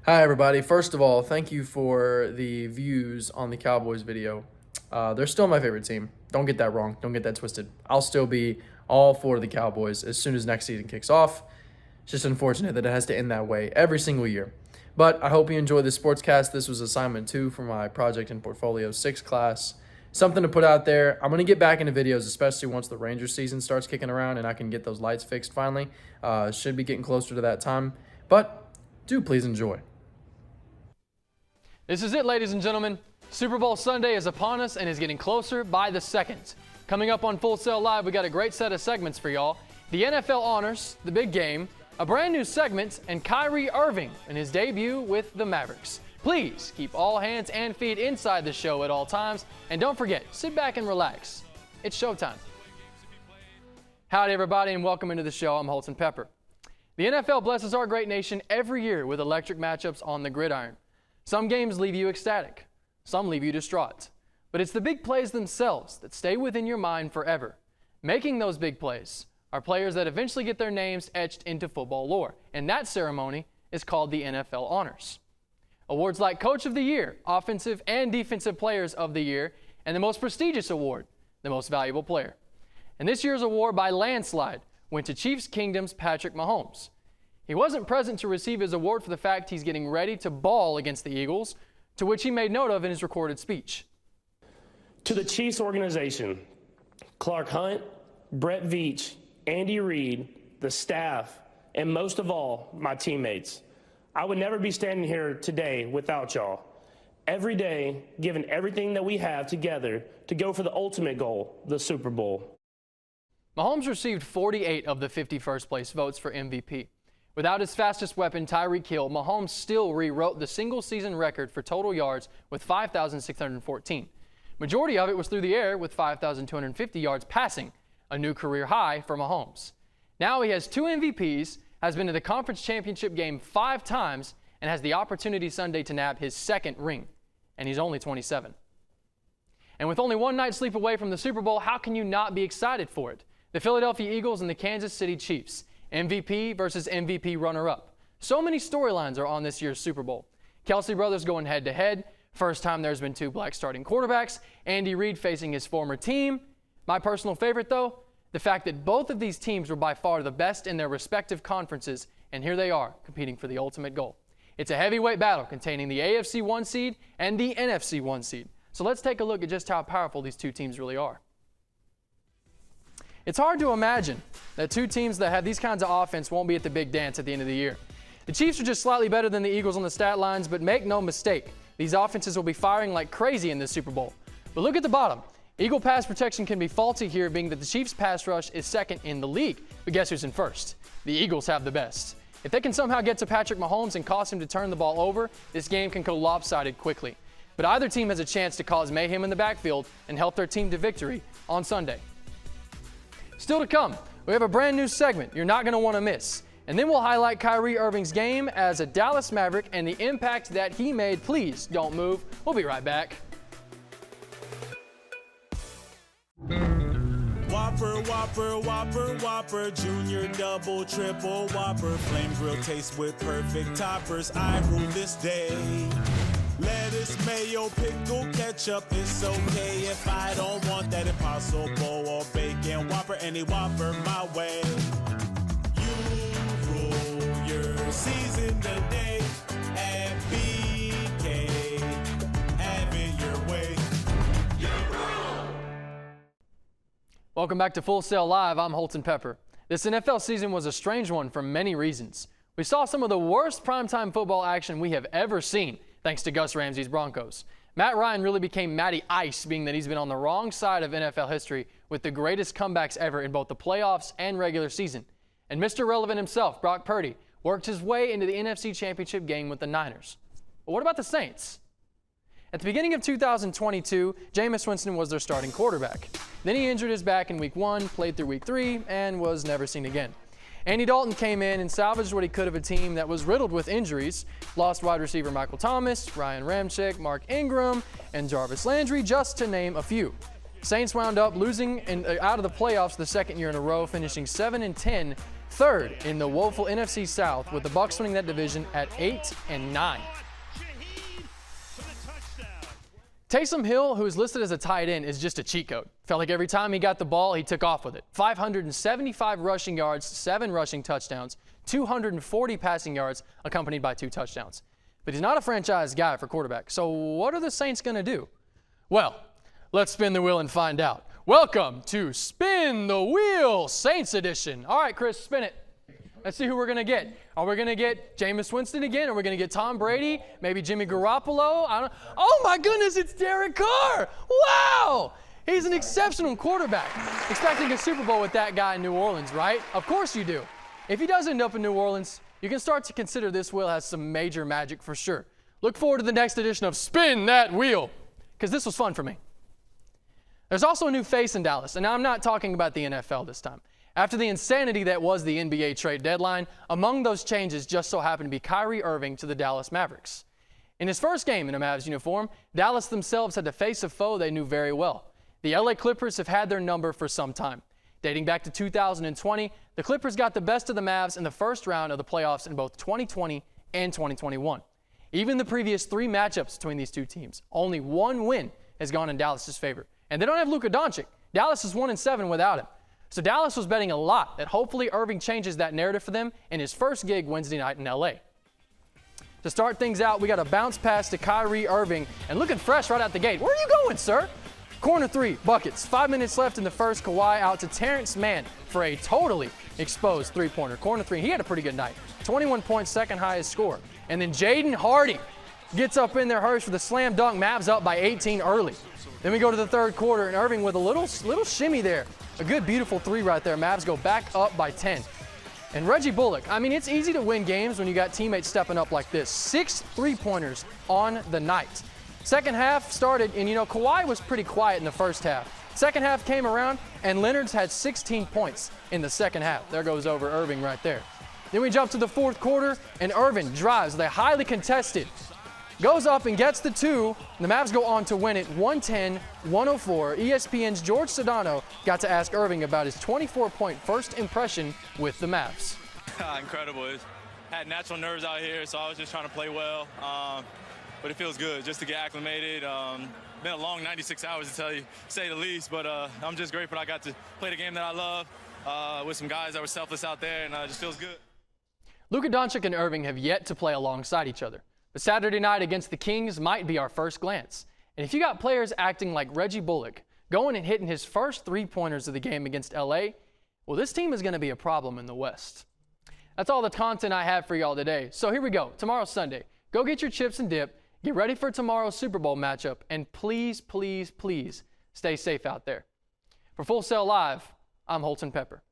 Hi, everybody. First of all, thank you for the views on the Cowboys video. They're still my favorite team. Don't get that wrong. Don't get that twisted. I'll still be all for the Cowboys as soon as next season kicks off. It's just unfortunate that it has to end that way every single year. But I hope you enjoyed this sportscast. This was assignment 2 for my project and portfolio 6 class. Something to put out there. I'm going to get back into videos, especially once the Rangers season starts kicking around and I can get those lights fixed finally. Should be getting closer to that time. But do please enjoy. This is it, ladies and gentlemen. Super Bowl Sunday is upon us and is getting closer by the second. Coming up on Full Sail Live, we got a great set of segments for y'all. The NFL honors, the big game, a brand new segment, and Kyrie Irving in his debut with the Mavericks. Please keep all hands and feet inside the show at all times, and don't forget, sit back and relax. It's showtime. Howdy, everybody, and welcome into the show. I'm Holton Pepper. The NFL blesses our great nation every year with electric matchups on the gridiron. Some games leave you ecstatic. Some leave you distraught. But it's the big plays themselves that stay within your mind forever. Making those big plays are players that eventually get their names etched into football lore, and that ceremony is called the NFL Honors. Awards like Coach of the Year, Offensive and Defensive Players of the Year, and the most prestigious award, the Most Valuable Player. And this year's award by landslide went to Chiefs Kingdom's Patrick Mahomes. He wasn't present to receive his award for the fact he's getting ready to ball against the Eagles, to which he made note of in his recorded speech. To the Chiefs organization, Clark Hunt, Brett Veach, Andy Reid, the staff, and most of all, my teammates. I would never be standing here today without y'all. Every day, giving everything that we have together to go for the ultimate goal, the Super Bowl. Mahomes received 48 of the 51st place votes for MVP. Without his fastest weapon, Tyreek Hill, Mahomes still rewrote the single-season record for total yards with 5,614. Majority of it was through the air with 5,250 yards passing, a new career high for Mahomes. Now he has 2 MVPs, has been to the conference championship game 5 times, and has the opportunity Sunday to nab his 2nd ring. And he's only 27. And with only one night's sleep away from the Super Bowl, how can you not be excited for it? The Philadelphia Eagles and the Kansas City Chiefs. MVP versus MVP runner-up. So many storylines are on this year's Super Bowl. Kelsey brothers going head-to-head. First time there's been 2 black starting quarterbacks. Andy Reid facing his former team. My personal favorite, though, the fact that both of these teams were by far the best in their respective conferences, and here they are competing for the ultimate goal. It's a heavyweight battle containing the AFC 1 seed and the NFC 1 seed. So let's take a look at just how powerful these 2 teams really are. It's hard to imagine that 2 teams that have these kinds of offense won't be at the big dance at the end of the year. The Chiefs are just slightly better than the Eagles on the stat lines, but make no mistake, these offenses will be firing like crazy in this Super Bowl. But look at the bottom. Eagle pass protection can be faulty here, being that the Chiefs' pass rush is 2nd in the league. But guess who's in 1st? The Eagles have the best. If they can somehow get to Patrick Mahomes and cause him to turn the ball over, this game can go lopsided quickly. But either team has a chance to cause mayhem in the backfield and help their team to victory on Sunday. Still to come, we have a brand new segment you're not going to want to miss. And then we'll highlight Kyrie Irving's game as a Dallas Maverick and the impact that he made. Please don't move. We'll be right back. Whopper, Whopper, Whopper, Whopper, Junior, Double, Triple, Whopper, Flame Grill taste with perfect toppers. I rule this day. Lettuce, mayo, pickle, ketchup, it's okay if I don't want that Impossible or bacon Whopper, any Whopper my way. You rule your season today at BK, have it your way. Welcome back to Full Sail Live. I'm Holton Pepper. This NFL season was a strange one for many reasons. We saw some of the worst primetime football action we have ever seen, thanks to Gus Ramsey's Broncos. Matt Ryan really became Matty Ice, being that he's been on the wrong side of NFL history with the greatest comebacks ever in both the playoffs and regular season. And Mr. Relevant himself, Brock Purdy, worked his way into the NFC Championship game with the Niners. But what about the Saints? At the beginning of 2022, Jameis Winston was their starting quarterback. Then he injured his back in Week 1, played through Week 3, and was never seen again. Andy Dalton came in and salvaged what he could of a team that was riddled with injuries. Lost wide receiver Michael Thomas, Ryan Ramczyk, Mark Ingram, and Jarvis Landry, just to name a few. Saints wound up losing out of the playoffs the 2nd year in a row, finishing 7-10 third in the woeful NFC South, with the Bucs winning that division at 8-9. Taysom Hill, who is listed as a tight end, is just a cheat code. Felt like every time he got the ball, he took off with it. 575 rushing yards, 7 rushing touchdowns, 240 passing yards, accompanied by 2 touchdowns. But he's not a franchise guy for quarterback. So what are the Saints going to do? Well, let's spin the wheel and find out. Welcome to Spin the Wheel Saints Edition. All right, Chris, spin it. Let's see who we're going to get. Are we going to get Jameis Winston again? Are we going to get Tom Brady? Maybe Jimmy Garoppolo? Oh, my goodness, it's Derek Carr. Wow. He's an exceptional quarterback. Expecting a Super Bowl with that guy in New Orleans, right? Of course you do. If he does end up in New Orleans, you can start to consider this wheel has some major magic for sure. Look forward to the next edition of Spin That Wheel, because this was fun for me. There's also a new face in Dallas, and I'm not talking about the NFL this time. After the insanity that was the NBA trade deadline, among those changes just so happened to be Kyrie Irving to the Dallas Mavericks. In his first game in a Mavs uniform, Dallas themselves had to face a foe they knew very well. The LA Clippers have had their number for some time. Dating back to 2020, the Clippers got the best of the Mavs in the first round of the playoffs in both 2020 and 2021. Even the previous 3 matchups between these two teams, only 1 win has gone in Dallas' favor. And they don't have Luka Doncic. Dallas is 1-7 without him. So Dallas was betting a lot that hopefully Irving changes that narrative for them in his first gig Wednesday night in LA. To start things out, we got a bounce pass to Kyrie Irving, and looking fresh right out the gate. Where are you going, sir? Corner 3, buckets. 5 minutes left in the first. Kawhi out to Terrence Mann for a totally exposed 3-pointer. Corner 3, he had a pretty good night. 21 points, second highest score. And then Jaden Hardy gets up in there, hurries for the slam dunk. Mavs up by 18 early. Then we go to the third quarter, and Irving with a little shimmy there. A good, beautiful 3 right there. Mavs go back up by 10. And Reggie Bullock, I mean, it's easy to win games when you got teammates stepping up like this. 6 3-pointers on the night. Second half started, and Kawhi was pretty quiet in the first half. Second half came around, and Leonard's had 16 points in the second half. There goes over Irving right there. Then we jump to the fourth quarter, and Irving drives. They're highly contested. Goes up and gets the 2. The Mavs go on to win it 110-104. ESPN's George Sedano got to ask Irving about his 24-point first impression with the Mavs. Incredible. Had natural nerves out here, so I was just trying to play well. But it feels good just to get acclimated. Been a long 96 hours to say the least, but I'm just grateful I got to play the game that I love with some guys that were selfless out there, and it just feels good. Luka Doncic and Irving have yet to play alongside each other. But Saturday night against the Kings might be our first glance. And if you got players acting like Reggie Bullock, going and hitting his first 3-pointers of the game against LA, well, this team is going to be a problem in the West. That's all the content I have for y'all today. So here we go. Tomorrow's Sunday. Go get your chips and dip, get ready for tomorrow's Super Bowl matchup, and please, please, please stay safe out there. For Full Sail Live, I'm Holton Pepper.